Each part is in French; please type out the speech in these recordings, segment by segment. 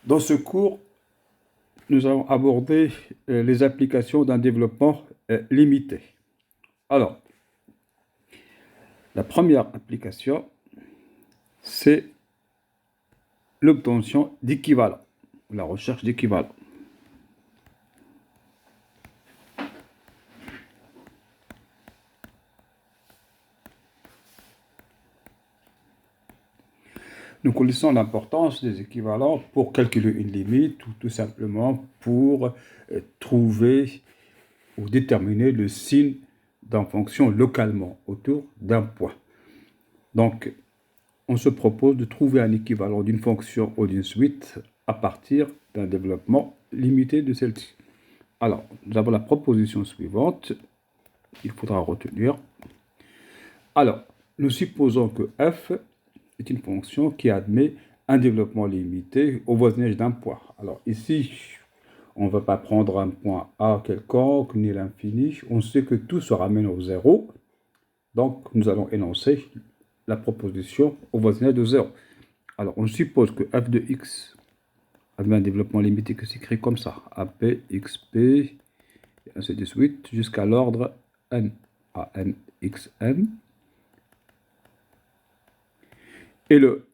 Dans ce cours, nous allons aborder les applications d'un développement limité. Alors, la première application, c'est l'obtention d'équivalents, la recherche d'équivalents. Nous connaissons l'importance des équivalents pour calculer une limite ou tout simplement pour trouver ou déterminer le signe d'une fonction localement autour d'un point. Donc, on se propose de trouver un équivalent d'une fonction ou d'une suite à partir d'un développement limité de celle-ci. Alors, nous avons la proposition suivante qu'il faudra retenir. Alors, nous supposons que f est une fonction qui admet un développement limité au voisinage d'un point. Alors ici, on ne va pas prendre un point A quelconque, ni l'infini. On sait que tout se ramène au zéro. Donc, nous allons énoncer la proposition au voisinage de 0. Alors, on suppose que f de x admet un développement limité qui s'écrit comme ça. AP, XP, et ainsi de suite, jusqu'à l'ordre n, à n, xn. Et le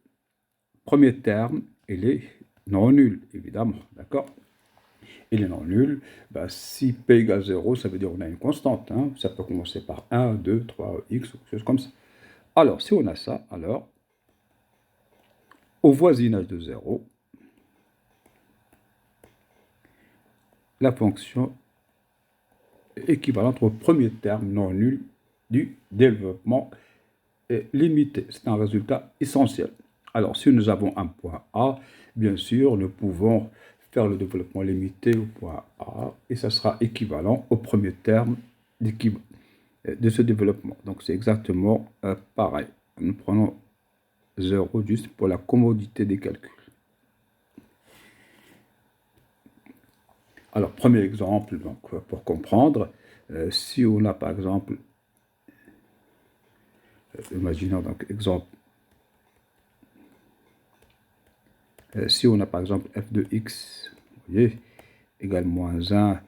premier terme, il est non nul, évidemment, d'accord? Il est non nul. Ben, si p égale 0, ça veut dire qu'on a une constante. Hein? Ça peut commencer par 1, 2, 3, x, ou quelque chose comme ça. Alors, si on a ça, alors, au voisinage de 0, la fonction est équivalente au premier terme non nul du développement limité. C'est un résultat essentiel. Alors, si nous avons un point A, bien sûr, nous pouvons faire le développement limité au point A, et ça sera équivalent au premier terme de ce développement. Donc, c'est exactement pareil. Nous prenons 0 juste pour la commodité des calculs. Alors, premier exemple, donc, pour comprendre, si on a par exemple, imaginons donc exemple, si on a par exemple f de x, vous voyez, égale moins 1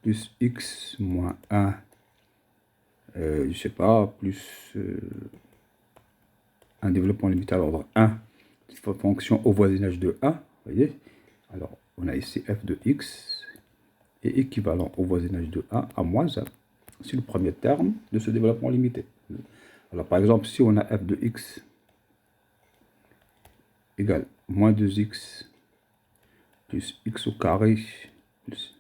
plus x moins 1, je ne sais pas, plus un développement limité à l'ordre 1, fonction au voisinage de 1, vous voyez. Alors, on a ici f de x est équivalent au voisinage de 1 à moins 1. C'est le premier terme de ce développement limité. Alors, par exemple, si on a f de x égale moins 2x plus x au carré plus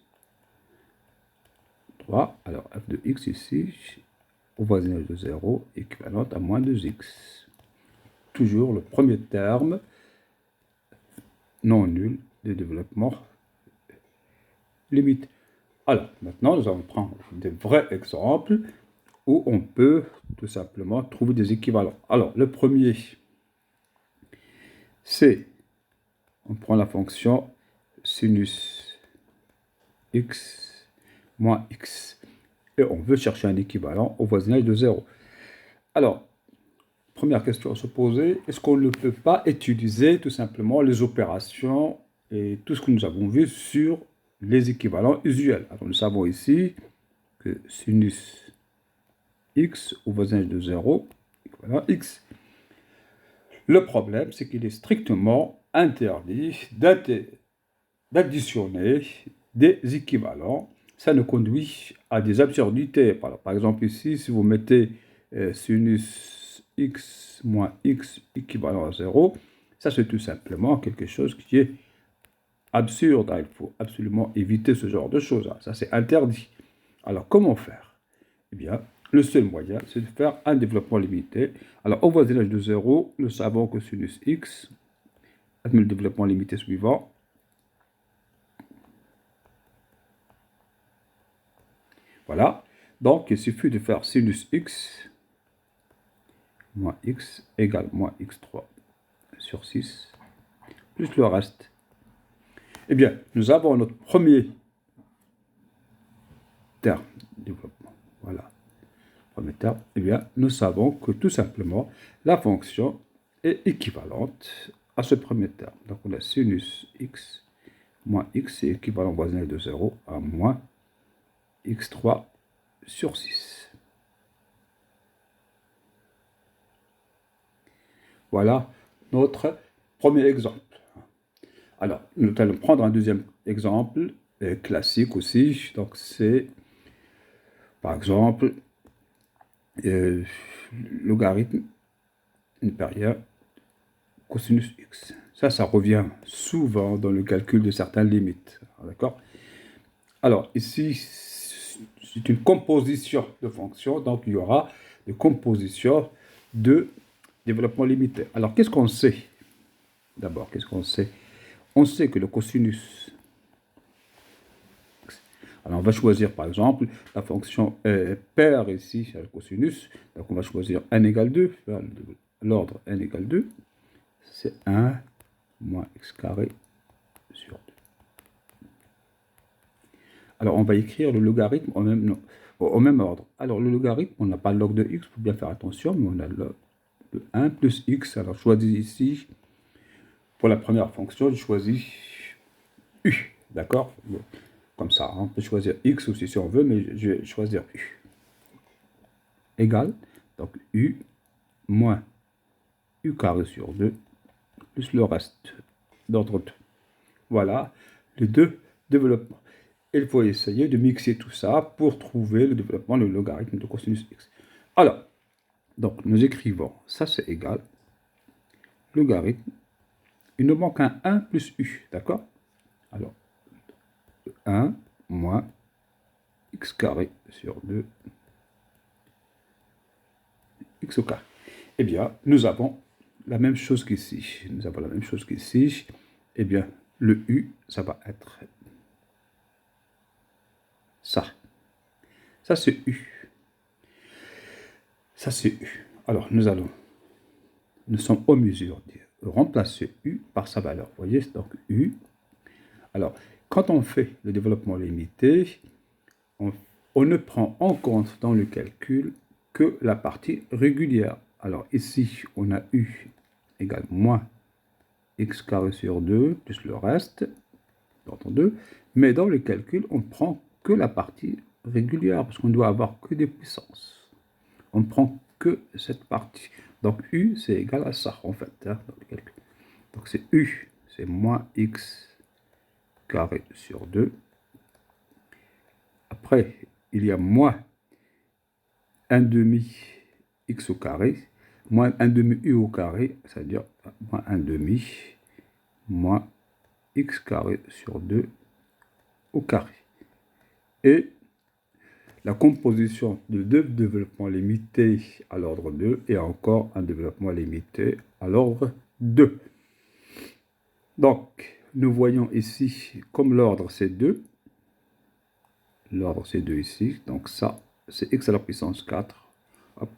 3, alors f de x ici, au voisinage de 0, équivalente à moins 2x. Toujours le premier terme non nul de développement limité. Alors, maintenant, nous allons prendre des vrais exemples où on peut tout simplement trouver des équivalents. Alors, le premier, c'est, on prend la fonction sinus x moins x, et on veut chercher un équivalent au voisinage de 0. Alors, première question à se poser, est-ce qu'on ne peut pas utiliser tout simplement les opérations et tout ce que nous avons vu sur les équivalents usuels? Alors, nous savons ici que sinus x au voisinage de 0, équivalent x. Le problème, c'est qu'il est strictement interdit d'additionner des équivalents. Ça nous conduit à des absurdités. Par exemple, ici, si vous mettez sinus x moins x équivalent à 0, ça c'est tout simplement quelque chose qui est absurde. Il faut absolument éviter ce genre de choses. Ça c'est interdit. Alors comment faire? Eh bien, le seul moyen, c'est de faire un développement limité. Alors au voisinage de 0, nous savons que sinus x admet le développement limité suivant. Voilà. Donc, il suffit de faire sinus x moins x égale moins x3 sur 6, plus le reste. Eh bien, nous avons notre premier terme de développement. Voilà. Premier terme. Eh bien, nous savons que tout simplement, la fonction est équivalente à ce premier terme. Donc on a sinus x moins x, c'est équivalent au voisinage de 0 à moins x3 sur 6. Voilà notre premier exemple. Alors, nous allons prendre un deuxième exemple classique aussi. Donc, c'est, par exemple, logarithme impérial cosinus x. Ça revient souvent dans le calcul de certaines limites. D'accord? Alors, ici, c'est une composition de fonctions. Donc, il y aura une composition de développement limité. Alors, qu'est-ce qu'on sait? D'abord, qu'est-ce qu'on sait? On sait que le cosinus. Alors, on va choisir, par exemple, la fonction paire ici, c'est le cosinus. Donc, on va choisir n égale 2. L'ordre n égale 2, c'est 1 moins x carré sur 2. Alors, on va écrire le logarithme au même ordre. Alors, le logarithme, on n'a pas le log de x, il faut bien faire attention, mais on a le log de 1 plus x. Alors, je choisis ici, pour la première fonction, je choisis u, d'accord? Comme ça, on peut choisir x aussi si on veut, mais je vais choisir u. Égal, donc u moins u carré sur 2, plus le reste d'ordre 2. Voilà les deux développements. Il faut essayer de mixer tout ça pour trouver le développement, le logarithme de cosinus x. Alors, donc nous écrivons, ça c'est égal, logarithme, il nous manque un 1 plus u, d'accord? Alors, 1 moins x carré sur 2, x au carré. Eh bien, nous avons la même chose qu'ici. Nous avons la même chose qu'ici. Eh bien, le u, ça va être ça. Ça, c'est u. Ça, c'est u. Alors, nous sommes en mesure de remplacer u par sa valeur. Vous voyez, donc u. Alors, quand on fait le développement limité, on ne prend en compte dans le calcul que la partie régulière. Alors, ici, on a u égale moins x carré sur 2 plus le reste, dans 2. Mais dans le calcul, on ne prend que la partie régulière, parce qu'on doit avoir que des puissances. On ne prend que cette partie. Donc u, c'est égal à ça, en fait, hein, dans le calcul. Donc c'est u, c'est moins x carré sur 2. Après, il y a moins 1 demi x au carré, moins 1 demi u au carré, c'est-à-dire moins 1 demi, moins x carré sur 2 au carré. Et la composition de deux développements limités à l'ordre 2 et encore un développement limité à l'ordre 2. Donc, nous voyons ici, comme l'ordre c'est 2, l'ordre c'est 2 ici, donc ça, c'est x à la puissance 4. Hop.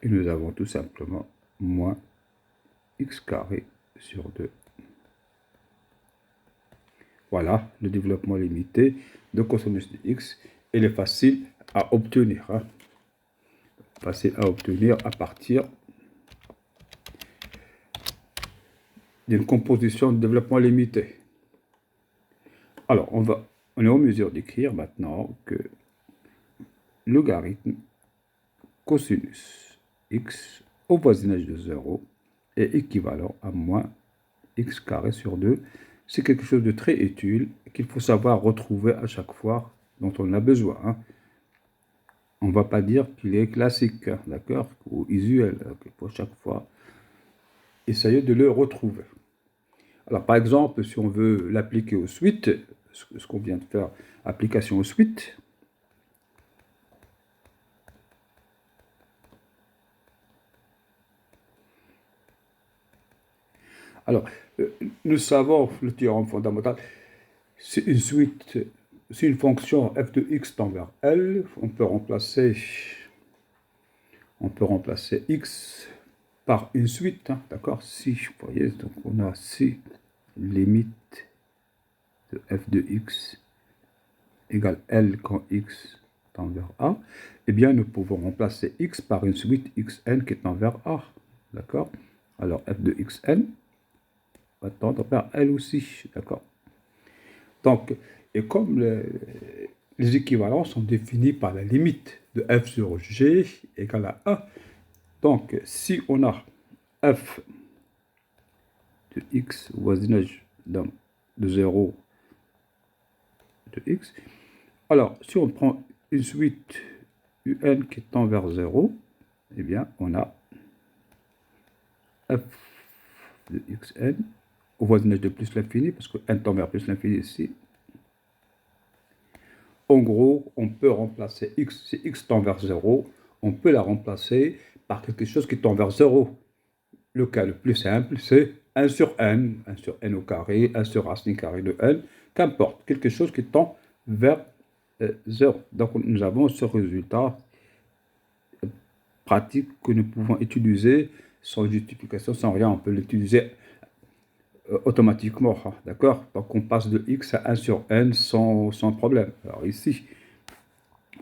Et nous avons tout simplement moins x carré sur 2. Voilà le développement limité de cosinus de x. Il est facile à obtenir. Hein. Facile à obtenir à partir d'une composition de développement limité. Alors, on est en mesure d'écrire maintenant que logarithme cosinus x au voisinage de 0 est équivalent à moins x carré sur 2. C'est quelque chose de très utile qu'il faut savoir retrouver à chaque fois dont on a besoin. Hein. On ne va pas dire qu'il est classique, hein, d'accord, ou usuel. Il faut chaque fois essayer de le retrouver. Alors, par exemple, si on veut l'appliquer aux suites, ce qu'on vient de faire, application aux suites, alors, nous savons le théorème fondamental, c'est une suite, c'est une fonction f de x tend vers L, on peut remplacer x par une suite, hein, d'accord? Si, vous voyez, donc on a si limite de f de x égale L quand x tend vers A, eh bien, nous pouvons remplacer x par une suite xn qui tend vers A, d'accord? Alors, f de xn, va tendre vers elle aussi, d'accord? Donc, et comme les équivalents sont définis par la limite de f sur g égale à 1, donc si on a f de x, voisinage de 0 de x, alors si on prend une suite un qui tend vers 0, eh bien on a f de xn au voisinage de plus l'infini, parce que n tend vers plus l'infini ici. En gros, on peut remplacer x, si x tend vers 0, on peut la remplacer par quelque chose qui tend vers 0. Le cas le plus simple, c'est 1 sur n au carré, 1 sur racine carrée de n, qu'importe, quelque chose qui tend vers 0. Donc nous avons ce résultat pratique que nous pouvons utiliser sans justification, sans rien. On peut l'utiliser automatiquement, d'accord? Donc on passe de x à 1 sur n sans problème. Alors ici,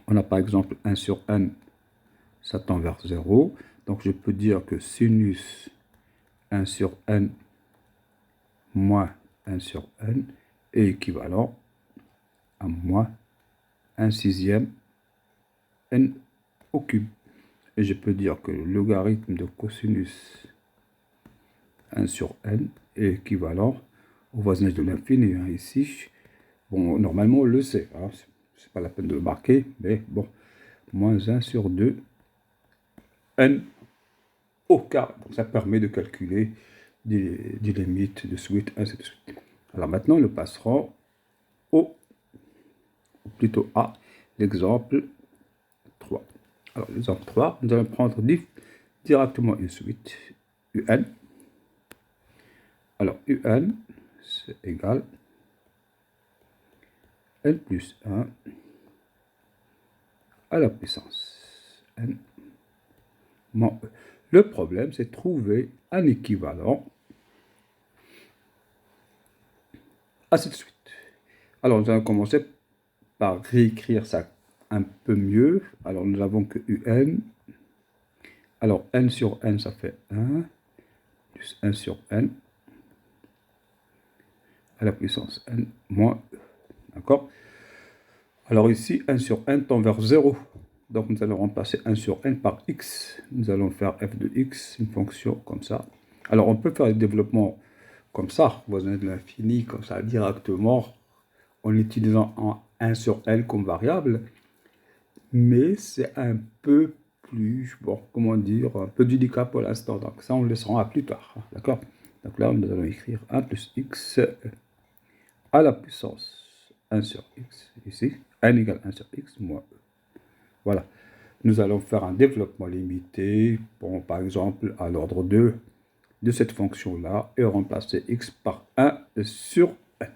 on a par exemple 1 sur n, ça tend vers 0. Donc je peux dire que sinus 1 sur n moins 1 sur n est équivalent à moins 1 sixième n au cube. Et je peux dire que le logarithme de cosinus 1 sur n est équivalent au voisinage de l'infini. Ici, bon, normalement, on le sait. Hein, c'est pas la peine de le marquer, mais bon, moins 1 sur 2 n au carré. Donc, ça permet de calculer des limites de suite, ainsi de suite. Alors maintenant, nous passerons ou plutôt à l'exemple 3. Alors, l'exemple 3, nous allons prendre directement une suite un. Alors, un, c'est égal n plus 1 à la puissance n moins e. Le problème, c'est de trouver un équivalent à cette suite. Alors, nous allons commencer par réécrire ça un peu mieux. Alors, nous avons que un. Alors, n sur n, ça fait 1, plus 1 sur n, à la puissance n moins e. D'accord? Alors ici, 1 sur n tend vers 0. Donc, nous allons remplacer 1 sur n par x. Nous allons faire f de x, une fonction comme ça. Alors, on peut faire le développement comme ça, voisin de l'infini, comme ça, directement, en utilisant 1 sur n comme variable. Mais c'est un peu plus, bon, comment dire, un peu délicat pour l'instant. Donc, ça, on le laissera à plus tard. D'accord? Donc là, nous allons écrire 1 plus x à la puissance 1 sur x, ici, n égale 1 sur x moins e. Voilà. Nous allons faire un développement limité, bon, par exemple, à l'ordre 2 de cette fonction-là, et remplacer x par 1 sur n.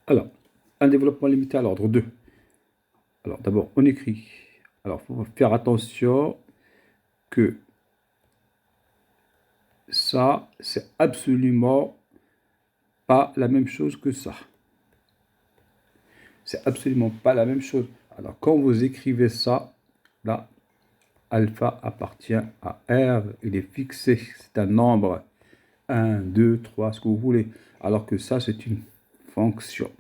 Alors, un développement limité à l'ordre 2. Alors, d'abord, on écrit. Alors, il faut faire attention que ça, c'est absolument pas la même chose que ça. C'est absolument pas la même chose. Alors, quand vous écrivez ça, là, alpha appartient à R, il est fixé, c'est un nombre 1, 2, 3, ce que vous voulez. Alors que ça, c'est une fonction.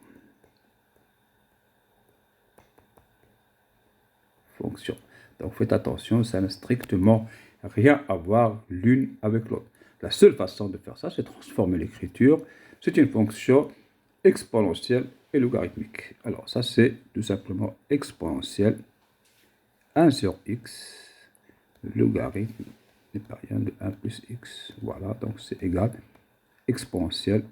Fonction. Donc, faites attention, ça n'a strictement rien à voir l'une avec l'autre. La seule façon de faire ça, c'est transformer l'écriture. C'est une fonction exponentielle et logarithmique. Alors, ça, c'est tout simplement exponentielle. 1 sur x, le logarithme n'est pas rien de 1 plus x. Voilà, donc c'est égal exponentielle.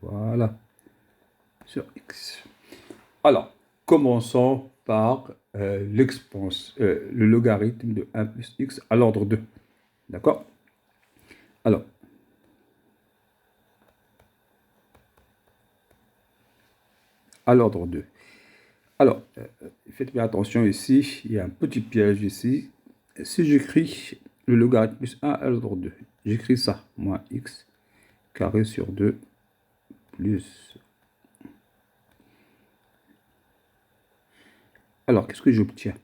Voilà, sur x. Alors, commençons par le logarithme de 1 plus x à l'ordre 2. D'accord? Alors, à l'ordre 2. Alors, faites bien attention ici, il y a un petit piège ici. Si j'écris le logarithme plus 1 à l'ordre 2, j'écris ça, moins x carré sur 2 plus... Alors, qu'est-ce que j'obtiens?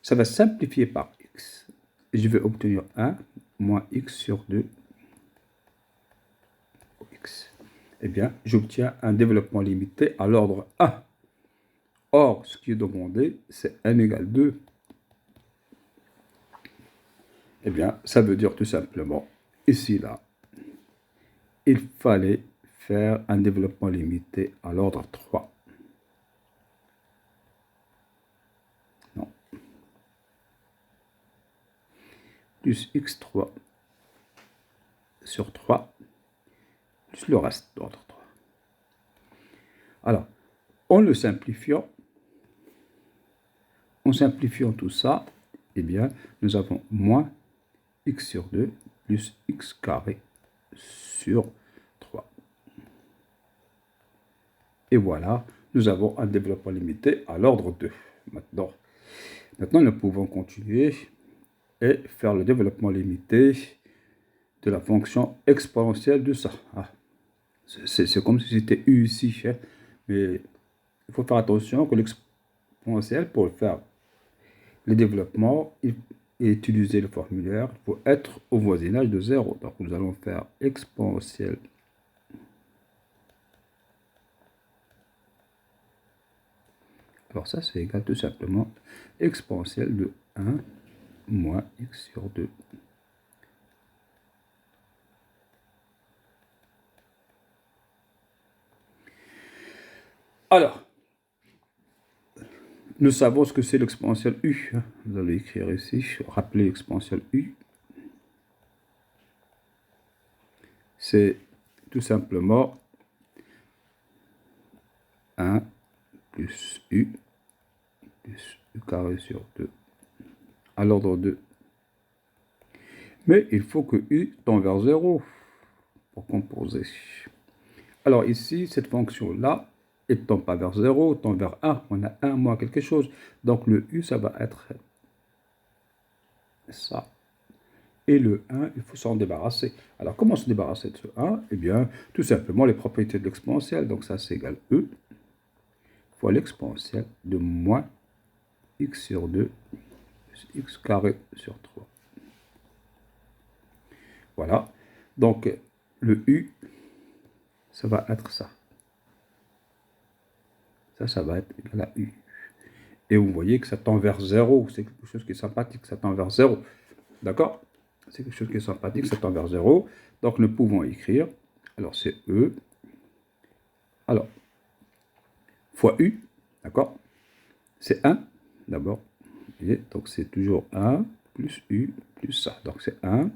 ça va simplifier par x. Et je vais obtenir 1 moins x sur 2 x. Eh bien, j'obtiens un développement limité à l'ordre 1. Or, ce qui est demandé, c'est n égale 2. Eh bien, ça veut dire tout simplement, ici, là, il fallait faire un développement limité à l'ordre 3. Non. Plus x3 sur 3, plus le reste d'ordre 3. Alors, en simplifiant tout ça, eh bien, nous avons moins x sur 2 plus x carré sur 3. Et voilà, nous avons un développement limité à l'ordre 2. Maintenant, nous pouvons continuer et faire le développement limité de la fonction exponentielle de ça. Ah, c'est comme si c'était u ici, hein, mais il faut faire attention que l'exponentielle, pour faire le développement et utiliser le formulaire, il faut être au voisinage de 0. Donc nous allons faire exponentielle alors ça, c'est égal tout simplement exponentielle de 1 moins x sur 2. Alors, nous savons ce que c'est l'exponentielle u. Vous allez écrire ici, rappeler l'exponentielle u. C'est tout simplement 1 plus u carré sur 2 à l'ordre 2. Mais il faut que u tend vers 0 pour composer. Alors ici, cette fonction-là, elle ne tend pas vers 0, tend vers 1. On a 1 moins quelque chose. Donc le u, ça va être ça. Et le 1, il faut s'en débarrasser. Alors comment se débarrasser de ce 1? Eh bien, tout simplement les propriétés de l'exponentielle. Donc ça, c'est égal e fois l'exponentielle de moins x sur 2 plus x carré sur 3. Voilà. Donc le u, ça va être ça. Ça va être égal à u. Et vous voyez que ça tend vers 0. C'est quelque chose qui est sympathique, ça tend vers 0. D'accord? C'est quelque chose qui est sympathique, ça tend vers 0. Donc nous pouvons écrire, alors c'est e, alors, fois u, d'accord? C'est 1, d'abord. Donc c'est toujours 1 plus u plus ça. Donc c'est 1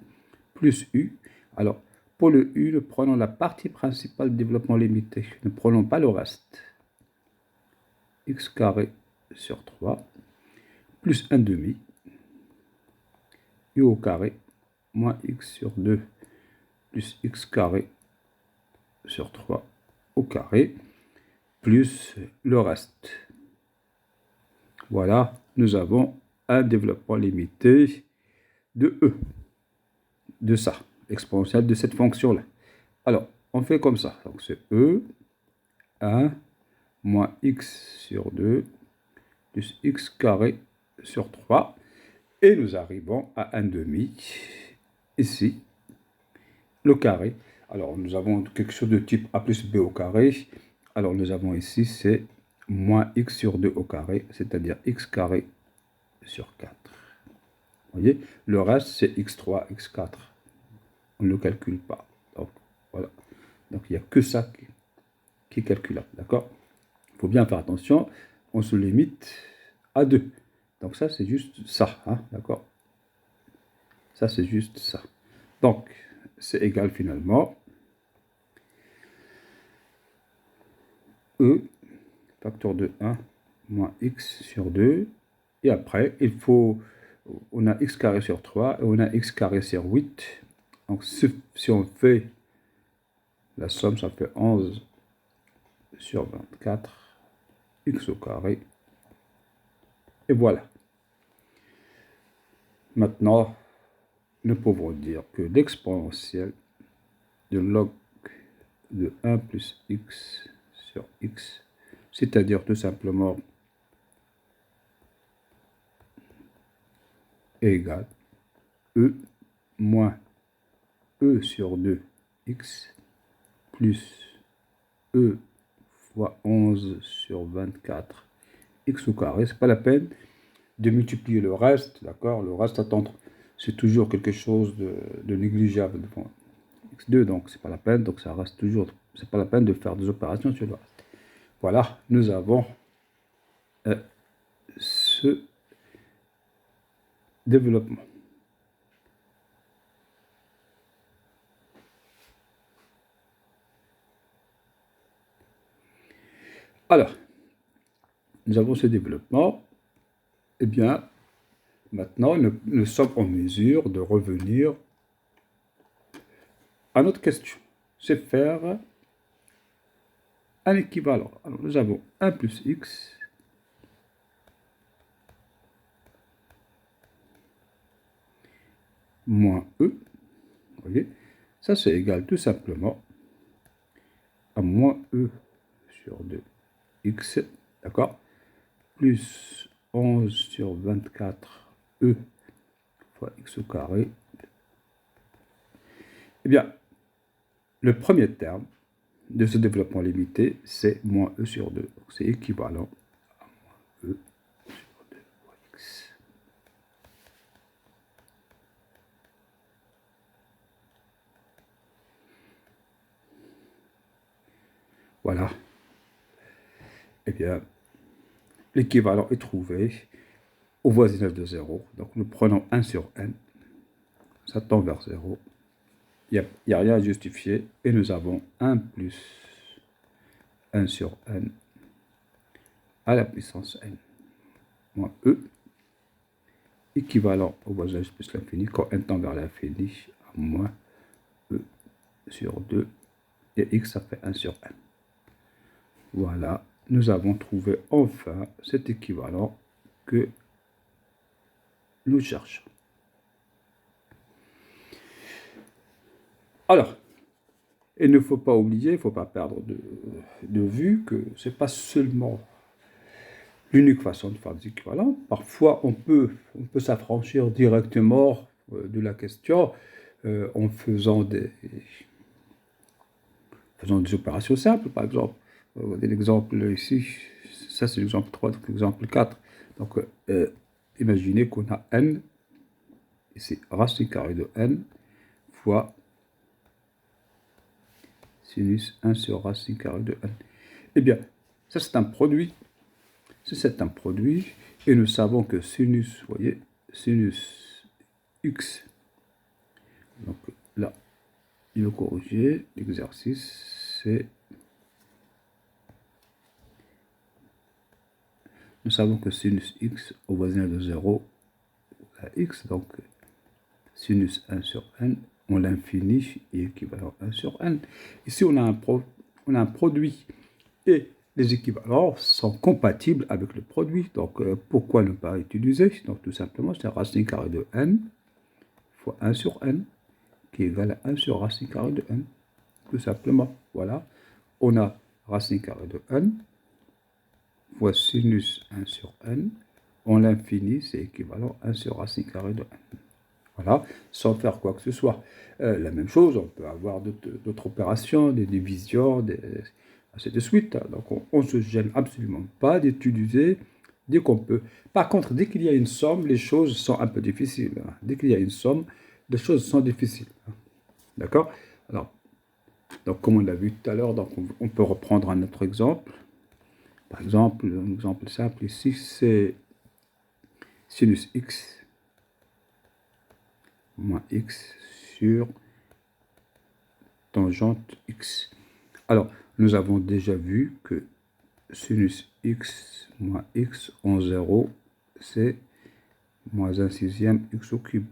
plus u. Alors, pour le u, nous prenons la partie principale du développement limité. Ne prenons pas le reste. X carré sur 3 plus 1 demi u au carré moins x sur 2 plus x carré sur 3 au carré plus le reste. Voilà, nous avons un développement limité de e, de ça, exponentielle de cette fonction-là. Alors, on fait comme ça. Donc c'est e, 1 moins x sur 2 plus x carré sur 3. Et nous arrivons à 1 demi, ici, le carré. Alors, nous avons quelque chose de type a plus b au carré. Alors, nous avons ici, c'est moins x sur 2 au carré, c'est-à-dire x carré sur 4. Vous voyez, le reste, c'est x3, x4. On ne le calcule pas. Donc, voilà. Donc, il n'y a que ça qui est calculable, d'accord? Il faut bien faire attention, on se limite à 2. Donc, ça, c'est juste ça, hein, d'accord? Ça, c'est juste ça. Donc, c'est égal finalement e, facteur de 1, moins x sur 2. Et après, on a x carré sur 3 et on a x carré sur 8. Donc, si on fait la somme, ça fait 11 sur 24, x au carré. Et voilà. Maintenant, nous pouvons dire que l'exponentielle de log de 1 plus x sur x, c'est-à-dire tout simplement égale E moins E sur 2x plus E fois 11 sur 24 x au carré. C'est pas la peine de multiplier le reste, d'accord? Le reste, attendre, c'est toujours quelque chose de négligeable devant x2, donc c'est pas la peine, donc ça reste toujours, c'est pas la peine de faire des opérations sur le reste. Voilà, nous avons ce développement. Alors, nous avons ce développement. Eh bien, maintenant, nous sommes en mesure de revenir à notre question. C'est faire un équivalent. Alors, nous avons 1 plus x moins e. Vous voyez, ça c'est égal tout simplement à moins e sur 2x, d'accord, plus 11 sur 24 e fois x au carré. Eh bien, le premier terme de ce développement limité, c'est moins e sur 2. Donc, c'est équivalent à moins e sur 2 fois x. Voilà. Eh bien, l'équivalent est trouvé au voisinage de 0. Donc, nous prenons 1 sur n. Ça tend vers 0. Il n'y a rien à justifier. Et nous avons 1 plus 1 sur n à la puissance n moins e, équivalent au voisinage plus l'infini, quand n tend vers l'infini, à moins e sur 2. Et x, ça fait 1 sur n. Voilà, nous avons trouvé enfin cet équivalent que nous cherchons. Alors, il ne faut pas oublier, il ne faut pas perdre de vue que ce n'est pas seulement l'unique façon de faire des équivalents. Parfois, on peut s'affranchir directement de la question en faisant des opérations simples, par exemple. L'exemple ici, ça c'est l'exemple 3, donc l'exemple 4. Donc, imaginez qu'on a n, et c'est racine carrée de n, fois sinus 1 sur racine carrée de n. Eh bien, ça c'est un produit. C'est un produit, et nous savons que sinus, vous voyez, sinus x, donc là, il faut corriger, l'exercice, c'est, nous savons que sinus x au voisinage de 0 à x, donc sinus 1 sur n, on l'infini est équivalent à 1 sur n. Ici, on a un produit, et les équivalents sont compatibles avec le produit. Donc, pourquoi ne pas utiliser? Donc, tout simplement, c'est racine carrée de n fois 1 sur n, qui est égal à 1 sur racine carrée de n. Tout simplement, voilà. On a racine carrée de n fois sinus 1 sur n. On l'infini, c'est équivalent à 1 sur racine carrée de n. Voilà, sans faire quoi que ce soit. La même chose, on peut avoir d'autres opérations, des divisions, ainsi de suite. Donc, on ne se gêne absolument pas d'utiliser dès qu'on peut. Par contre, dès qu'il y a une somme, les choses sont un peu difficiles. Dès qu'il y a une somme, les choses sont difficiles. D'accord? Alors, donc, comme on l'a vu tout à l'heure, donc on peut reprendre un autre exemple. Par exemple, un exemple simple ici, c'est sinus x moins x sur tangente x. Alors, nous avons déjà vu que sinus x moins x en 0, c'est moins 1 sixième x au cube,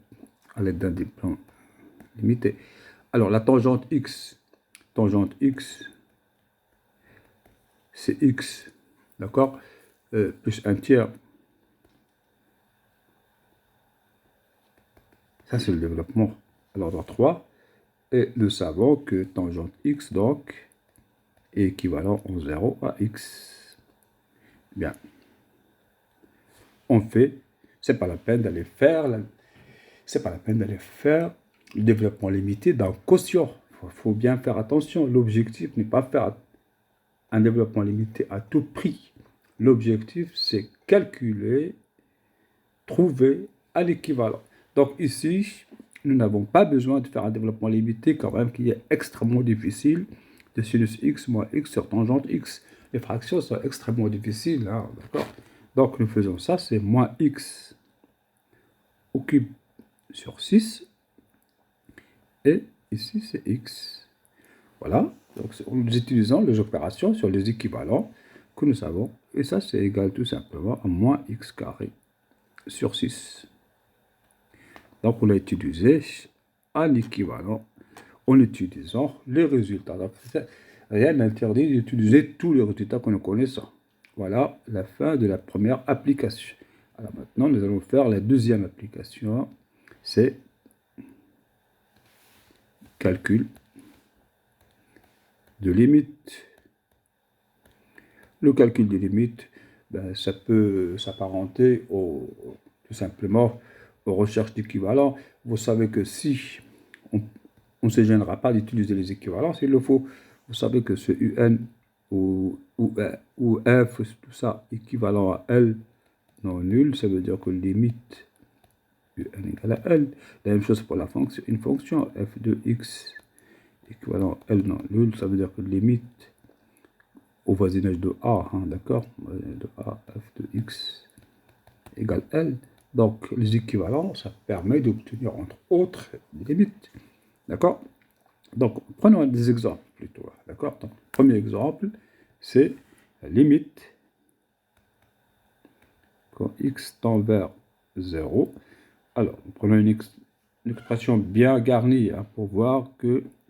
à l'aide d'un diplôme limité. Alors, la tangente x, c'est x, d'accord, plus un tiers. Ça, c'est le développement à l'ordre 3. Et nous savons que tangente x, donc, est équivalent en 0 à x. Bien. On fait c'est pas la peine d'aller faire, c'est pas la peine d'aller faire le développement limité d'un quotient. Il faut bien faire attention. L'objectif n'est pas faire un développement limité à tout prix. L'objectif, c'est calculer, trouver un équivalent. Donc ici, nous n'avons pas besoin de faire un développement limité quand même qui est extrêmement difficile de sinus x moins x sur tangente x. Les fractions sont extrêmement difficiles, hein, d'accord? Donc nous faisons ça, c'est moins x au cube sur 6, et ici c'est x. Voilà, donc nous utilisons les opérations sur les équivalents que nous savons, et ça c'est égal tout simplement à moins x carré sur 6. Donc on a utilisé un équivalent en utilisant les résultats. Donc rien n'interdit d'utiliser tous les résultats que nous connaissons. Voilà la fin de la première application. Alors maintenant nous allons faire la deuxième application, c'est calcul de limite. Le calcul des limites, ben, ça peut s'apparenter tout simplement aux recherches d'équivalents. Vous savez que si on ne se gênera pas d'utiliser les équivalents s'il le faut, vous savez que ce UN ou F, tout ça, équivalent à L non nul, ça veut dire que limite UN égale à L. La même chose pour la fonction, une fonction f de x équivalent à L non nul, ça veut dire que limite au voisinage de A, hein, d'accord, de A, f de x égale L. Donc, les équivalents, ça permet d'obtenir, entre autres, des limites. D'accord? Donc, prenons des exemples plutôt. D'accord? Donc, premier exemple, c'est la limite quand x tend vers 0. Alors, prenons une expression bien garnie, hein, pour voir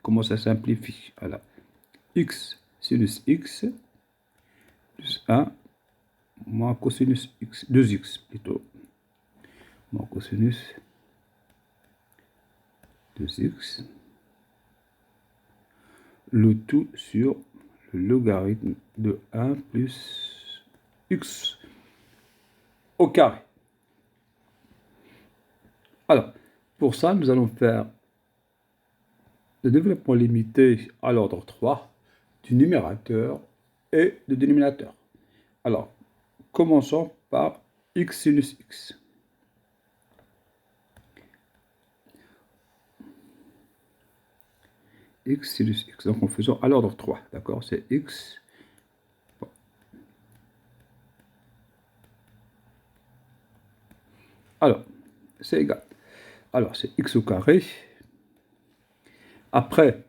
comment ça simplifie. Alors, x sinus x plus 1 moins cosinus x, 2x plutôt, moins cosinus 2x, le tout sur le logarithme de 1 plus x au carré. Alors, pour ça, nous allons faire le développement limité à l'ordre 3 du numérateur et du dénominateur. Alors, commençons par x sinus x. X sinus x. Donc, en faisant à l'ordre 3, d'accord? C'est x. Bon. Alors, c'est égal. Alors, c'est x au carré. Après,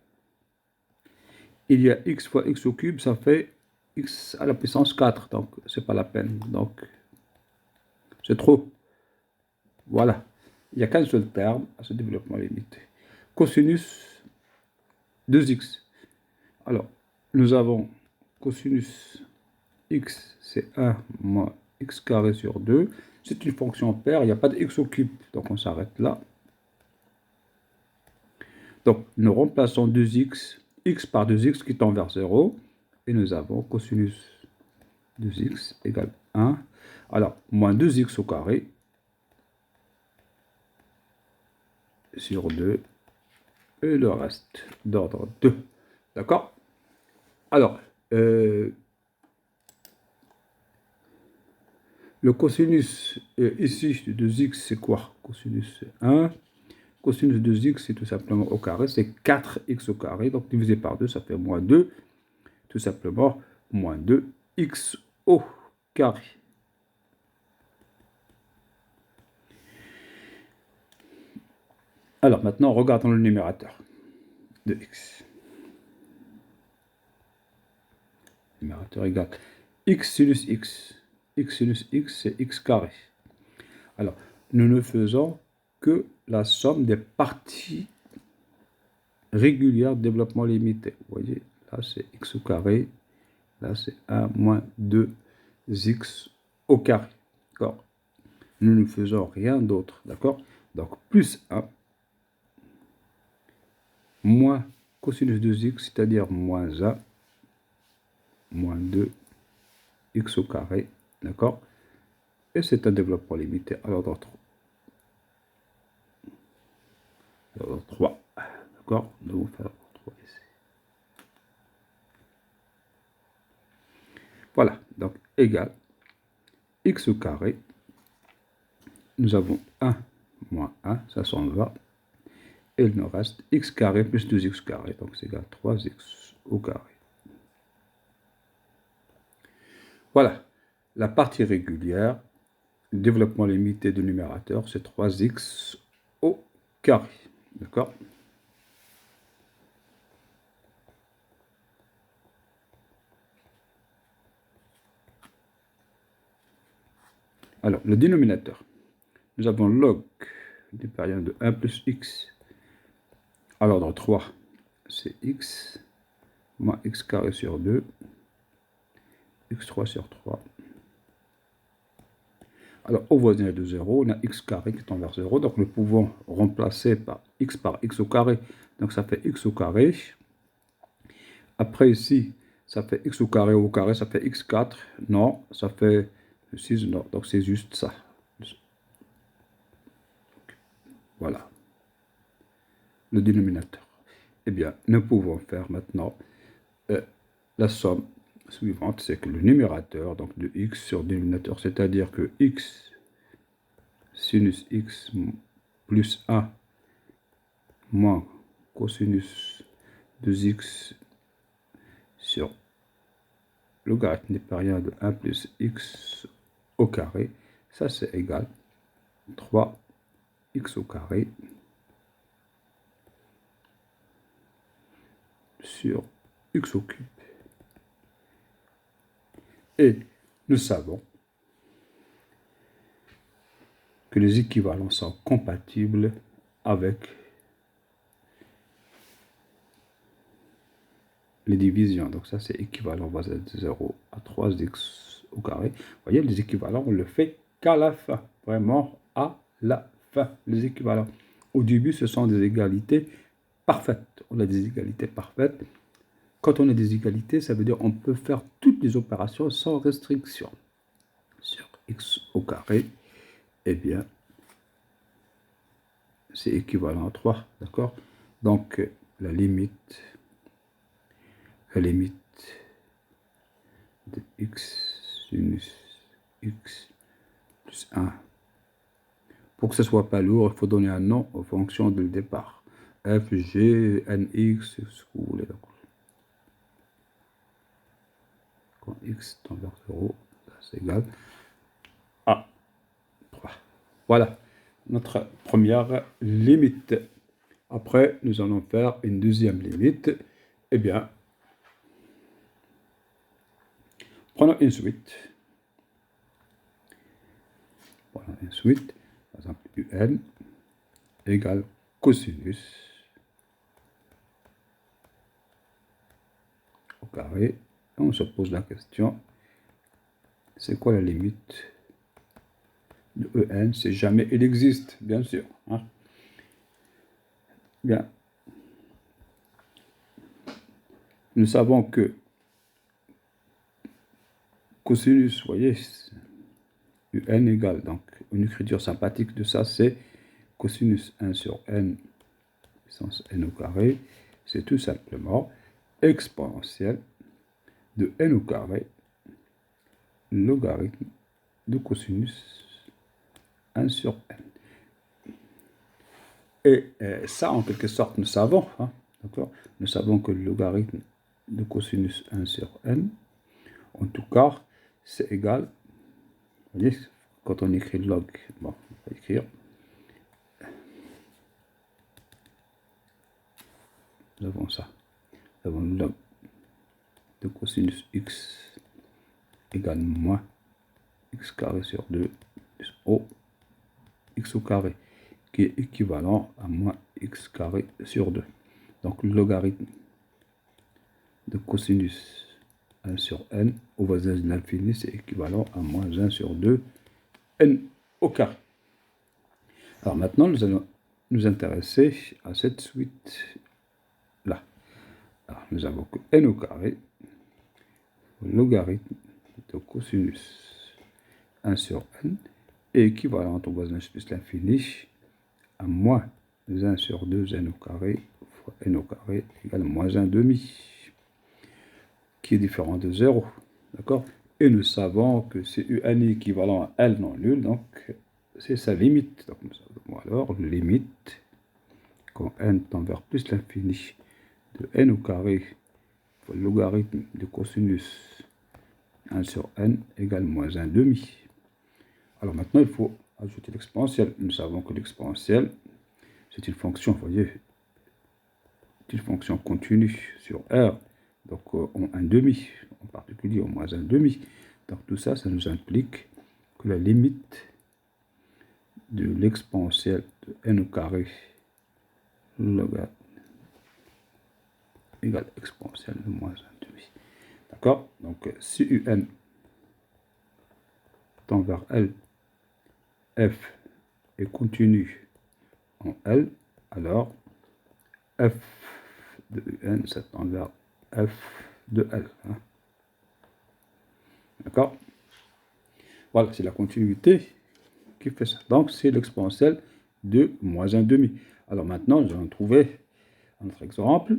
il y a x fois x au cube, ça fait x à la puissance 4. Donc, c'est pas la peine. Donc, c'est trop. Voilà. Il n'y a qu'un seul terme à ce développement limité. Cosinus 2x. Alors, nous avons cosinus x, c'est 1 moins x carré sur 2. C'est une fonction paire, il n'y a pas de x au cube. Donc, on s'arrête là. Donc, nous remplaçons 2x, x par 2x qui tend vers 0. Et nous avons cosinus 2x égale 1. Alors, moins 2x au carré sur 2. Et le reste d'ordre 2. D'accord? Alors, le cosinus ici de 2x, c'est quoi? Cosinus 1. Cosinus de 2x, c'est tout simplement au carré, c'est 4x au carré. Donc, divisé par 2, ça fait moins 2. Tout simplement, moins 2x au carré. Alors, maintenant, regardons le numérateur de x. Numérateur égal x sinus x. X sinus x, c'est x carré. Alors, nous ne faisons que la somme des parties régulières de développement limité. Vous voyez, là, c'est x au carré. Là, c'est 1 moins 2x au carré. D'accord? Nous ne faisons rien d'autre. D'accord? Donc, plus 1 moins cosinus de x, c'est-à-dire moins 1 moins 2 x au carré. D'accord? Et c'est un développement limité à l'ordre 3. D'accord? Nous allons faire 3 ici. Voilà, donc égal x au carré. Nous avons 1 moins 1, ça s'en va. Et il nous reste x carré plus 2x carré, donc c'est égal à 3x au carré. Voilà, la partie régulière, développement limité de numérateur, c'est 3x au carré. D'accord? Alors, le dénominateur, nous avons log du période de 1 plus x à l'ordre 3, c'est x moins x carré sur 2, x3 sur 3. Alors, au voisinage de 0, on a x carré qui tend vers 0, donc nous pouvons remplacer par x au carré, donc ça fait x au carré. Après ici, ça fait x au carré, ça fait x4, non, ça fait 6, non, donc c'est juste ça. Voilà, le dénominateur. Eh bien, nous pouvons faire maintenant la somme suivante, c'est que le numérateur, donc de x sur dénominateur, c'est-à-dire que x sinus x plus 1 moins cosinus 2x sur logarithme népérien de 1 plus x au carré, ça c'est égal 3x au carré sur x au cube. Et nous savons que les équivalents sont compatibles avec les divisions. Donc ça, c'est équivalent voisin de 0 à 3x au carré. Vous voyez, les équivalents, on le fait qu'à la fin. Vraiment, à la fin, les équivalents. Au début, ce sont des égalités parfaites. On a des égalités parfaites. Quand on a des égalités, ça veut dire qu'on peut faire toutes les opérations sans restriction. Sur x au carré, eh bien, c'est équivalent à 3, d'accord? Donc, la limite de x sinus x plus 1. Pour que ce ne soit pas lourd, il faut donner un nom en fonction du départ. F, G, N, X, ce que vous voulez. Quand x tend vers 0, c'est égal à 3. Voilà notre première limite. Après, nous allons faire une deuxième limite. Eh bien, prenons une suite. Par exemple, un égale cosinus au carré. Et on se pose la question, c'est quoi la limite de En? C'est jamais il existe, bien sûr. Hein? Bien. Nous savons que cosinus, vous voyez, Un égale, donc une écriture sympathique de ça, c'est cosinus 1 sur n puissance n au carré, c'est tout simplement exponentielle de n au carré logarithme de cosinus 1 sur n. Et ça, en quelque sorte, nous savons, hein, d'accord? Nous savons que le logarithme de cosinus 1 sur n, en tout cas, c'est égal, vous voyez, quand on écrit log, bon, on va écrire, nous avons ça, nous avons log de cosinus x égale moins x carré sur 2 plus o x au carré, qui est équivalent à moins x carré sur 2. Donc le logarithme de cosinus 1 sur n au voisinage de l'infini, c'est équivalent à moins 1 sur 2 n au carré. Alors maintenant, nous allons nous intéresser à cette suite-là. Alors nous avons que n au carré, logarithme de cosinus 1 sur n est équivalente au voisinage plus l'infini à moins 1 sur 2 n au carré fois n au carré égale moins 1 demi, qui est différent de 0. D'accord? Et nous savons que c'est un est équivalent à L non nul, donc c'est sa limite. Donc nous avons alors limite, quand n tend vers plus l'infini, de n au carré fois le logarithme de cosinus 1 sur n égale moins 1 demi. Alors maintenant, il faut ajouter l'exponentielle. Nous savons que l'exponentielle, c'est une fonction, vous voyez, une fonction continue sur R, donc en 1 demi, en particulier au moins 1 demi. Donc tout ça, ça nous implique que la limite de l'exponentielle de n au carré logarithme égale exponentielle de moins 1 demi. D'accord? Donc si un tend vers L, f est continu en L, alors f de un, ça tend vers f de L. Hein. D'accord? Voilà, c'est la continuité qui fait ça. Donc, c'est l'exponentielle de moins 1 demi. Alors maintenant, nous allons trouver un autre exemple.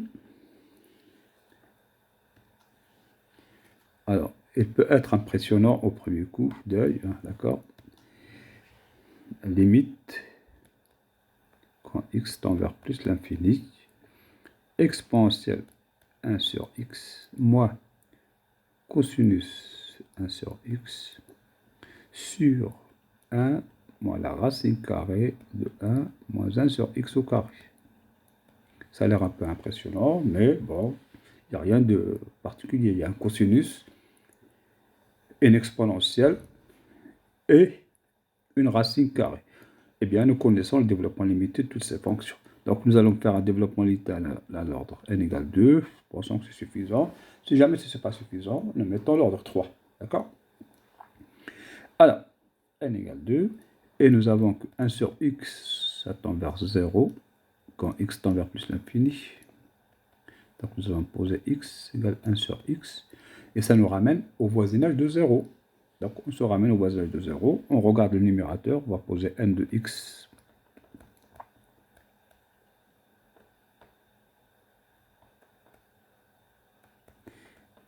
Alors, il peut être impressionnant au premier coup d'œil, hein, d'accord? Limite, quand x tend vers plus l'infini, exponentielle 1 sur x moins cosinus 1 sur x sur 1 moins la racine carrée de 1 moins 1 sur x au carré. Ça a l'air un peu impressionnant, mais bon, il n'y a rien de particulier. Il y a un cosinus, une exponentielle et une racine carrée. Eh bien, nous connaissons le développement limité de toutes ces fonctions. Donc, nous allons faire un développement limité à l'ordre n égale 2. Pensons que c'est suffisant. Si jamais ce n'est pas suffisant, nous mettons l'ordre 3. D'accord? Alors, n égale 2. Et nous avons que 1 sur x, ça tend vers 0, quand x tend vers plus l'infini. Donc, nous allons poser x égale 1 sur x. Et ça nous ramène au voisinage de 0. Donc, on se ramène au voisinage de 0. On regarde le numérateur. On va poser n de x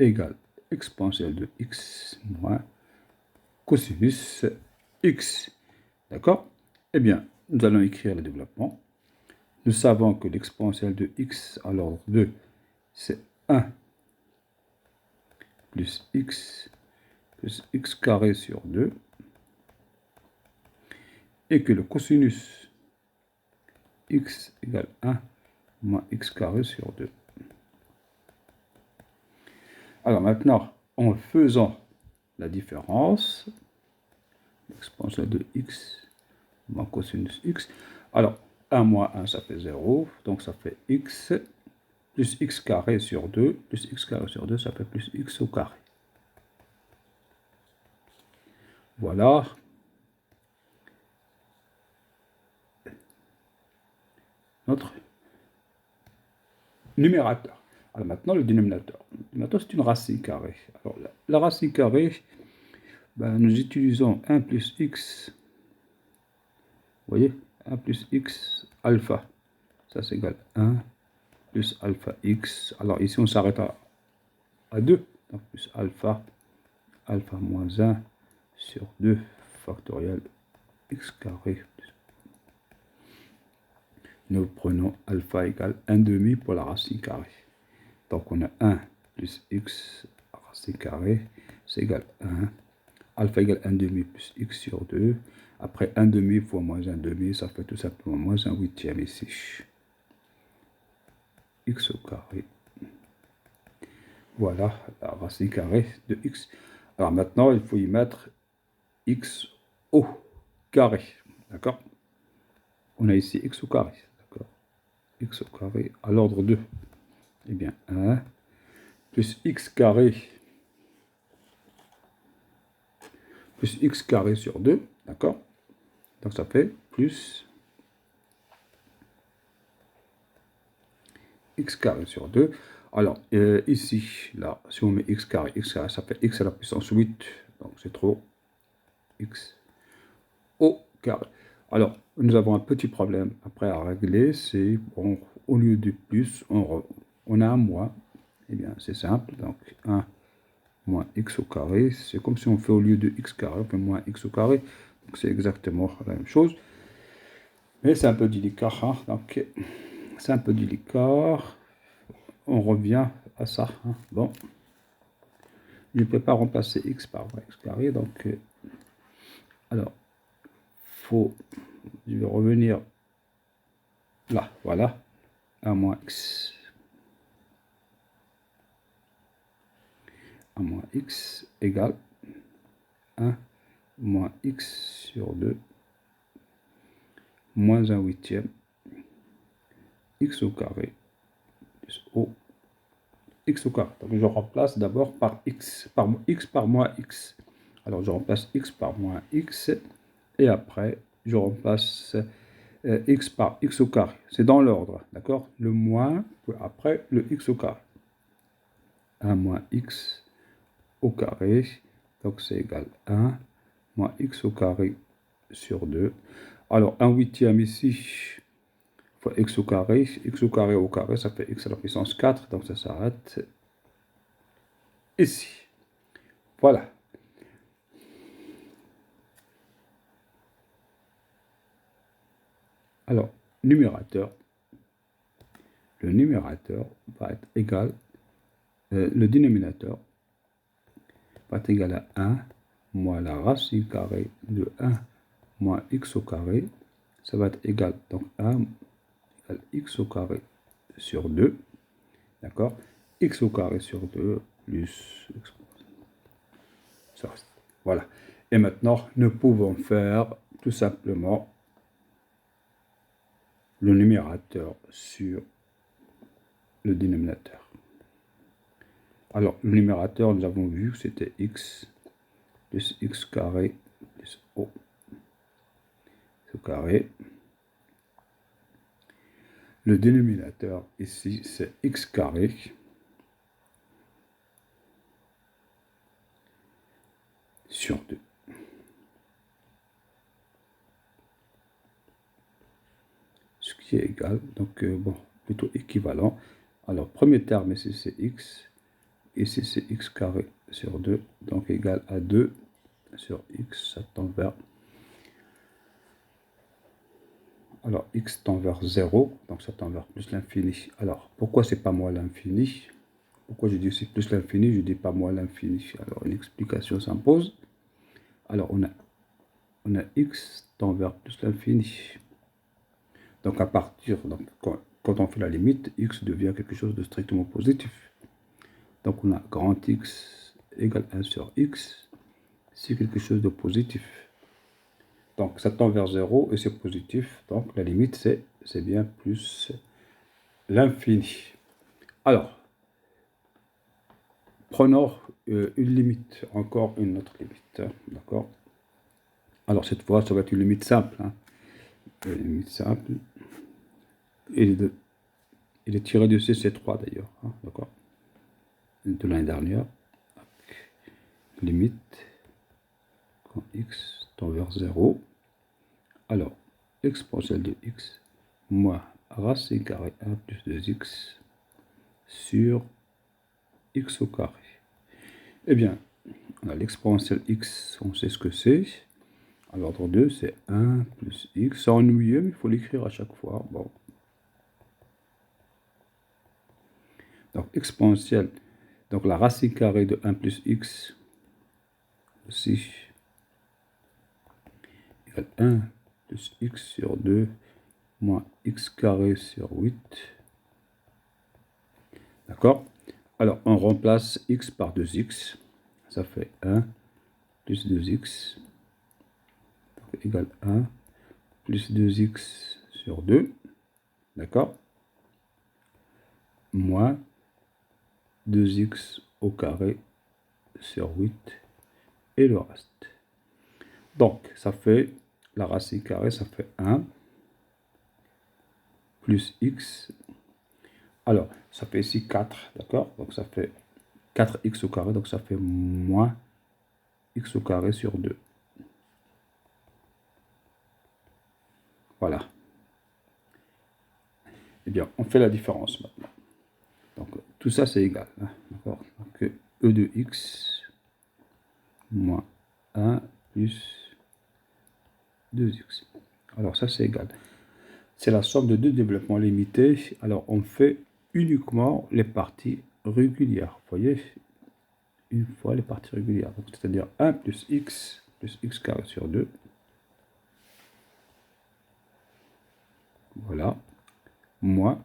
égale exponentielle de x moins cosinus x. D'accord? Eh bien, nous allons écrire le développement. Nous savons que l'exponentielle de x à l'ordre 2, c'est 1 plus x carré sur 2, et que le cosinus x égale 1 moins x carré sur 2. Alors maintenant, en faisant la différence, l'exponentielle de x moins cosinus x, alors 1 moins 1, ça fait 0, donc ça fait x plus x carré sur 2, plus x carré sur 2, ça fait plus x au carré. Voilà. Notre numérateur. Alors maintenant, le dénominateur. Le dénominateur, c'est une racine carrée. Alors la racine carrée, ben, nous utilisons 1 plus x, vous voyez, 1 plus x alpha. Ça, c'est égal à 1 plus alpha x. Alors ici, on s'arrête à 2. Donc plus alpha moins 1 sur 2 factoriel x carré. Nous prenons alpha égale 1 demi pour la racine carrée. Donc on a 1 plus x racine carrée, c'est égal à 1. Alpha égale 1 demi plus x sur 2. Après 1 demi fois moins 1 demi, ça fait tout simplement moins 1 huitième ici. X au carré. Voilà la racine carrée de x. Alors maintenant, il faut y mettre x au carré. D'accord? On a ici x au carré. D'accord? X au carré à l'ordre 2. Eh bien, 1 plus x carré sur 2. D'accord? Donc ça fait plus x carré sur 2. Alors, ici, là, si on met x carré, ça fait x à la puissance 8. Donc c'est trop. x au carré. Alors, nous avons un petit problème après à régler, c'est, bon, au lieu de plus, on a un moins. Eh bien, c'est simple, donc 1 moins x au carré, c'est comme si on fait au lieu de x carré, on fait moins x au carré, donc c'est exactement la même chose. Mais c'est un peu délicat, hein, donc c'est un peu délicat, on revient à ça, hein. Bon, je ne peux pas remplacer x par x carré, donc, alors, je vais revenir là, voilà, 1 moins x. 1 moins x égale 1 moins x sur 2 moins 1 huitième x au carré plus o x au carré. Donc je remplace d'abord par x par moins x. Alors je remplace x par moins x et après je remplace x par x au carré. C'est dans l'ordre, d'accord? Le moins, après le x au carré. 1 moins x au carré, donc c'est égal à 1 moins x au carré sur 2. Alors 1 huitième ici, fois x au carré, ça fait x à la puissance 4, donc ça s'arrête ici. Voilà. Alors, numérateur, le numérateur va être égal, le dénominateur va être égal à 1 moins la racine carrée de 1 moins x au carré, ça va être égal, donc 1 égale x au carré sur 2, d'accord? X au carré sur 2 plus x, ça reste. Voilà. Et maintenant, nous pouvons faire tout simplement le numérateur sur le dénominateur. Alors, le numérateur, nous avons vu que c'était x plus x carré plus o carré. Le dénominateur ici, c'est x carré sur 2. Ce qui est égal, donc bon, plutôt équivalent. Alors, premier terme ici, c'est x. Ici, c'est x carré sur 2, donc égal à 2 sur x, ça tend vers... Alors, x tend vers 0, donc ça tend vers plus l'infini. Alors, pourquoi c'est pas moins l'infini? Pourquoi je dis aussi plus l'infini, je dis pas moins l'infini? Alors, une explication s'impose. Alors, on a x tend vers plus l'infini. Donc, à partir, donc, quand on fait la limite, x devient quelque chose de strictement positif. Donc, on a grand x égale 1 sur x, c'est quelque chose de positif. Donc, ça tend vers 0 et c'est positif. Donc, la limite, c'est bien plus l'infini. Alors, prenons une limite, encore une autre limite. D'accord? Alors, cette fois, ça va être une limite simple. Hein. Une limite simple. Il est tiré de CC3 d'ailleurs. Hein, d'accord? De l'année dernière. Limite quand x tend vers 0. Alors, exponentielle de x moins racine carrée 1 plus 2x sur x au carré. Eh bien, on a l'exponentielle x, on sait ce que c'est. À l'ordre 2, c'est 1 plus x. C'est ennuyeux, mais il faut l'écrire à chaque fois. Bon. Donc, exponentielle. Donc, la racine carrée de 1 plus x aussi égale 1 plus x sur 2 moins x carré sur 8. D'accord? Alors, on remplace x par 2x. Ça fait 1 plus 2x égale 1 plus 2x sur 2. D'accord? Moins 2x au carré sur 8 et le reste. Donc, ça fait, la racine carrée, ça fait 1 plus x. Alors, ça fait ici 4, d'accord? Donc, ça fait 4x au carré, donc ça fait moins x au carré sur 2. Voilà. Eh bien, on fait la différence maintenant. Donc, tout ça, c'est égal. Hein, d'accord? Donc, E de x moins 1 plus 2x. Alors, ça, c'est égal. C'est la somme de deux développements limités. Alors, on fait uniquement les parties régulières. Vous voyez? Une fois les parties régulières. C'est-à-dire 1 plus x carré sur 2. Voilà. Moins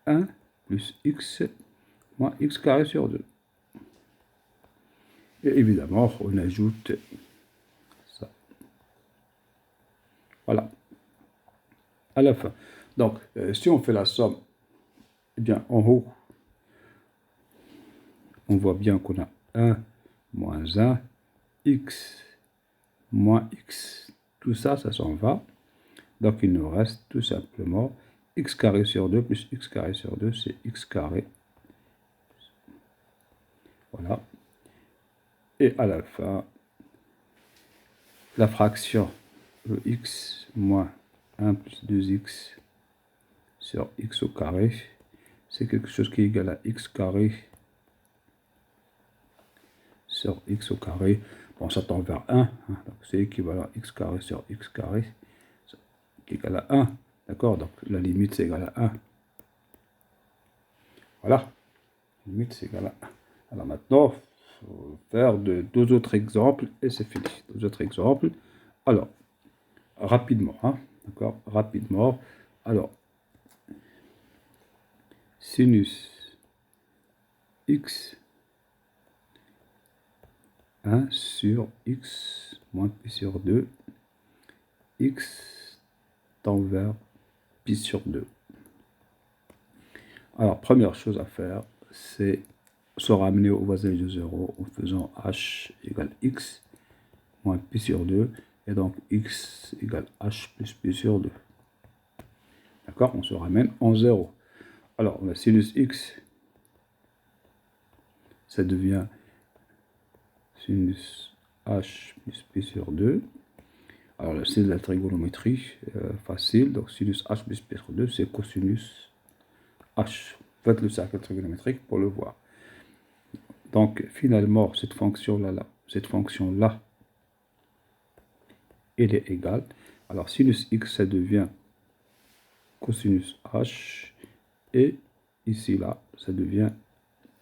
1 plus x moins x carré sur 2. Et évidemment, on ajoute ça. Voilà. À la fin. Donc, si on fait la somme, eh bien, en haut, on voit bien qu'on a 1 moins 1, x moins x. Tout ça, ça s'en va. Donc, il nous reste tout simplement x carré sur 2 plus x carré sur 2, c'est x carré. Voilà. Et à la fin, la fraction de x moins 1 plus 2x sur x au carré, c'est quelque chose qui est égal à x carré sur x au carré. Bon, ça tend vers 1, hein, donc c'est équivalent à x carré sur x carré, qui est égal à 1. D'accord? Donc la limite, c'est égal à 1. Voilà. La limite, c'est égal à 1. Alors maintenant, il faut faire deux autres exemples et c'est fini. Deux autres exemples. Alors, rapidement, hein, d'accord? Rapidement. Alors, sinus x 1 sur x moins pi sur 2, x tend vers pi sur 2. Alors, première chose à faire, c'est se ramener au voisinage de 0 en faisant h égale x moins pi sur 2, et donc x égale h plus pi sur 2. D'accord? On se ramène en 0. Alors, on a sinus x, ça devient sinus h plus pi sur 2. Alors, c'est de la trigonométrie facile. Donc, sinus h plus pi sur 2, c'est cosinus h. Faites le cercle trigonométrique pour le voir. Donc, finalement, cette fonction-là, elle est égale. Alors, sinus x, ça devient cosinus h. Et ici, là, ça devient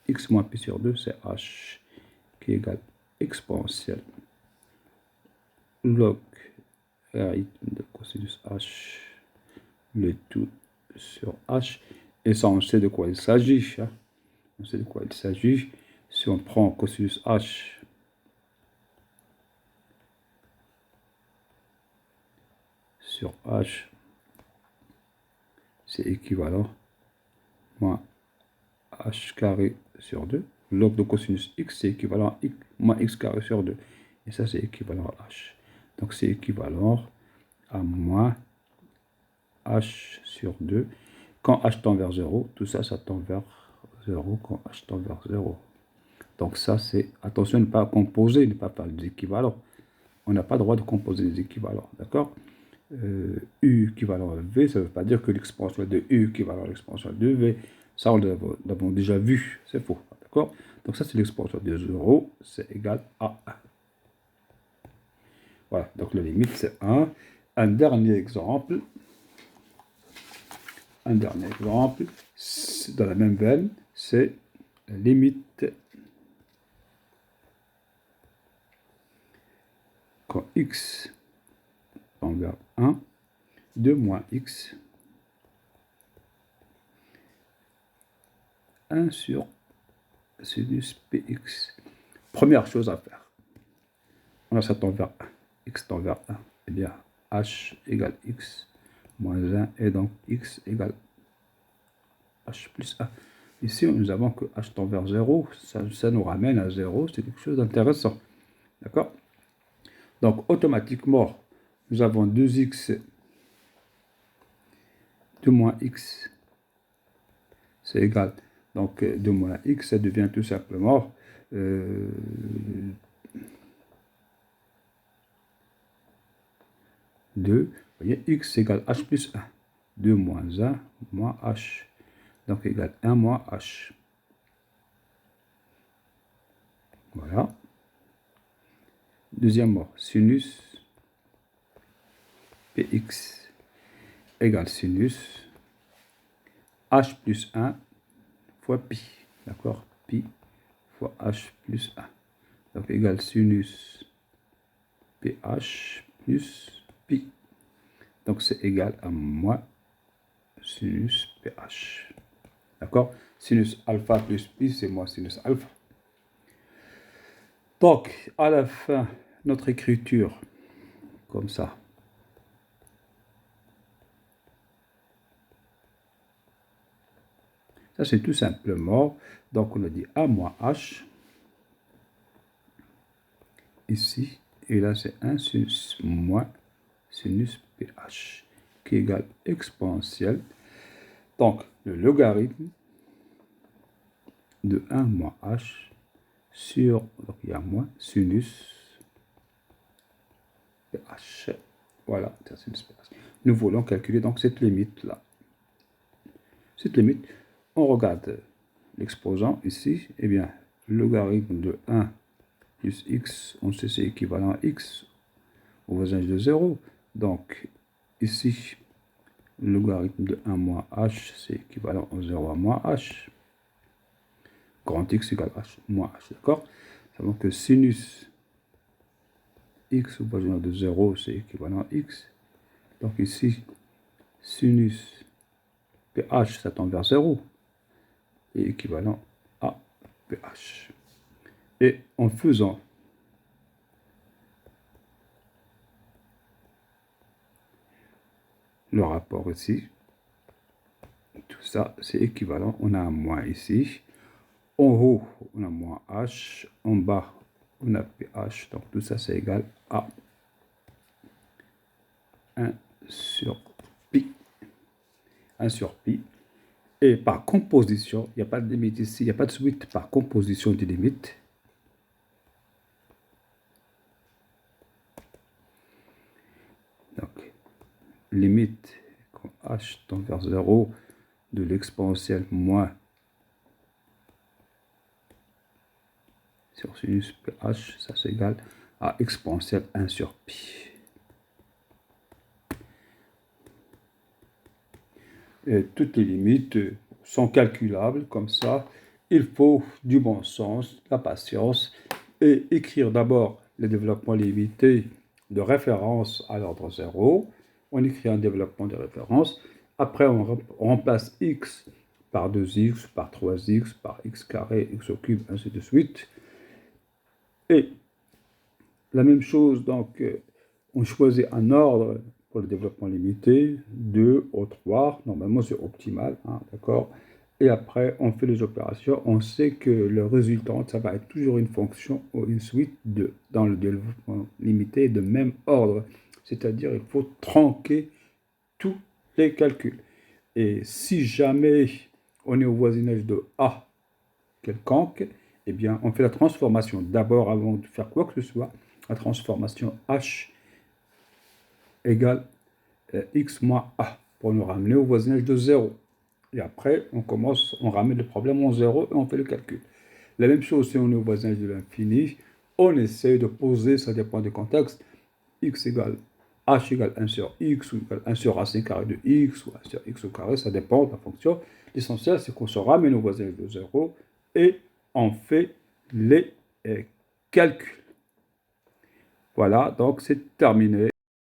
x moins pi sur 2, c'est h, qui est égal exponentielle log logarithme de cosinus h, le tout sur h. Et ça, on sait de quoi il s'agit. Hein. On sait de quoi il s'agit. Si on prend cosinus h sur h, c'est équivalent moins h carré sur 2. Log de cosinus x, c'est équivalent à moins x carré sur 2. Et ça, c'est équivalent à h. Donc, c'est équivalent à moins h sur 2. Quand h tend vers 0, tout ça, ça tend vers 0 quand h tend vers 0. Donc ça, c'est, attention, ne pas composer, ne pas faire des équivalents. On n'a pas le droit de composer des équivalents, d'accord? U équivalent à V, ça ne veut pas dire que l'exponentielle de U équivalent à l'exponentielle de V. Ça, on l'avons déjà vu, c'est faux, d'accord? Donc ça, c'est l'exponentielle de 0, c'est égal à 1. Voilà, donc la limite, c'est 1. Un dernier exemple, dans la même veine, c'est la limite quand x tend vers 1 de moins x 1 sur sinus px. Première chose à faire, on a ça tend vers 1, x tend vers 1, eh bien h égale x moins 1, et donc x égale h plus 1. Ici, nous avons que h tend vers 0, ça nous ramène à 0, c'est quelque chose d'intéressant. D'accord? Donc, automatiquement, nous avons 2x, 2 moins x, c'est égal. Donc, 2 moins x, ça devient tout simplement 2 voyez, x égale h plus 1. 2 moins 1 moins h. Donc égale 1 moins h. Voilà. Deuxièmement, sinus px égale sinus h plus 1 fois pi. D'accord? Pi fois h plus 1. Donc égale sinus ph plus pi. Donc c'est égal à moins sinus ph. D'accord? Sinus alpha plus pi, c'est moins sinus alpha. Donc, à la fin, notre écriture, comme ça. Ça, c'est tout simplement, donc on a dit A moins H, ici, et là, c'est 1 sinus moins sinus pH, qui égale exponentielle. Donc, le logarithme de 1 moins H sur, donc il y a moins sinus pH. Voilà, c'est sinus pH. Nous voulons calculer donc cette limite-là. Cette limite, on regarde l'exposant ici, eh bien, le logarithme de 1 plus x, on sait c'est équivalent à x au voisinage de 0. Donc, ici, le logarithme de 1 moins h, c'est équivalent à 0 à moins h. Grand x égale h moins h, d'accord? Savons que sinus x au voisinage de 0, c'est équivalent à x. Donc ici, sinus ph, ça tend vers 0, est équivalent à pH. Et en faisant le rapport ici, tout ça, c'est équivalent. On a un moins ici. En haut, on a moins h. En bas, on a pH. Donc, tout ça, c'est égal à 1 sur pi. 1 sur pi. Et par composition, il n'y a pas de limite ici. Il n'y a pas de suite par composition des limites. Donc, limite quand h tend vers 0 de l'exponentielle moins sur sinus pH, ça c'est égal à exponentielle 1 sur pi. Et toutes les limites sont calculables comme ça. Il faut du bon sens, la patience, et écrire d'abord le développement limité de référence à l'ordre 0. On écrit un développement de référence. Après, on remplace x par 2x, par 3x, par x carré, x au cube, ainsi de suite. Et la même chose, donc, on choisit un ordre pour le développement limité, 2 au 3, normalement c'est optimal, hein, d'accord? Et après, on fait les opérations, on sait que le résultat, ça va être toujours une fonction ou une suite dans le développement limité de même ordre. C'est-à-dire, il faut tronquer tous les calculs. Et si jamais on est au voisinage de A quelconque, eh bien, on fait la transformation d'abord avant de faire quoi que ce soit, la transformation H égale x moins a pour nous ramener au voisinage de 0. Et après, on ramène le problème en 0 et on fait le calcul. La même chose si on est au voisinage de l'infini, on essaie de poser, ça dépend du contexte, x égale h égale 1 sur x ou égale 1 sur racine carrée de x ou 1 sur x au carré, ça dépend de la fonction. L'essentiel, c'est qu'on se ramène au voisinage de 0 et on fait les calculs. Voilà, donc c'est terminé.